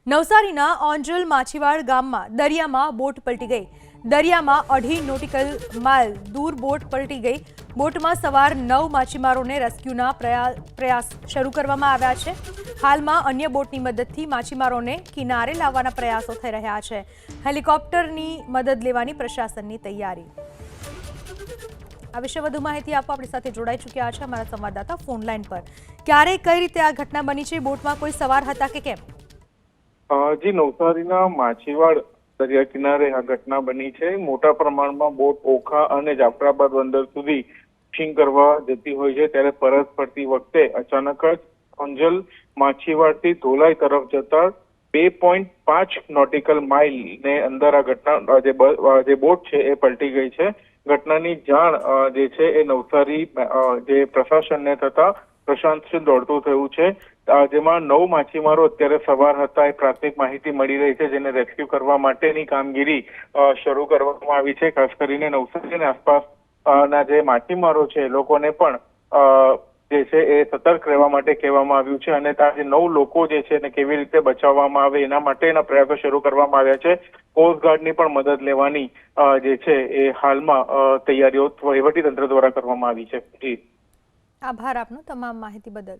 નવસારીના ઓંજલ માછીવાડ ગામમાં દરિયામાં બોટ પલટી ગઈ। દરિયામાં 2.5 નોટિકલ માઇલ દૂર બોટ પલટી ગઈ। બોટમાં સવાર 9 માછીમારોને રેસ્ક્યુના પ્રયાસ શરૂ કરવામાં આવ્યા છે। હાલમાં અન્ય બોટની મદદથી માછીમારોને કિનારે લાવવાના પ્રયાસો થઈ રહ્યા છે। હેલિકોપ્ટરની મદદ લેવાની પ્રશાસનની તૈયારી। આ વિશે વધુ માહિતી આપવા આપણી સાથે જોડાઈ ચૂક્યા છે અમારા સંવાદદાતા ફોન લાઈન પર। ક્યારે કઈ રીતે આ ઘટના બની છે? બોટમાં કોઈ સવાર હતા કે કેમ? જી, નવસારીના માછીવાડ દરિયા કિનારે આ ઘટના બની છે। મોટા પ્રમાણમાં બોટ ઓખા અને જાફરાબાદ બંદર સુધી ફિશિંગ કરવા જતી હોય છે, ત્યારે પરત ફરતી વખતે અચાનક જ ઓંજલ માછીવાડથી ધોલાઈ તરફ જતા 2.5 નોટિકલ માઇલ ને અંદર આ ઘટના જે બોટ છે એ પલટી ગઈ છે। ઘટનાની જાણ જે છે એ નવસારી જે પ્રશાસનને થતા પ્રશાંતસિંહ દોડતું થયું છે, જેમાં 9 માછીમારો અત્યારે સવાર હતા એ પ્રાથમિક માહિતી મળી રહી છે, જેને રેસ્ક્યુ કરવા માટેની કામગીરી શરૂ કરવામાં આવી છે। ખાસ કરીને નવસારી અને આસપાસના જે માછીમારો છે એ લોકોને પણ જે છે એ સતર્ક રહેવા માટે કહેવામાં આવ્યું છે અને ત્યાં જે 9 લોકો જે છે એને કેવી રીતે બચાવવામાં આવે એના માટેના પ્રયાસો શરૂ કરવામાં આવ્યા છે। કોસ્ટગાર્ડની પણ મદદ લેવાની જે છે એ હાલમાં તૈયારીઓ વહીવટી તંત્ર દ્વારા કરવામાં આવી છે। જી, આભાર આપનો તમામ માહિતી બદલ।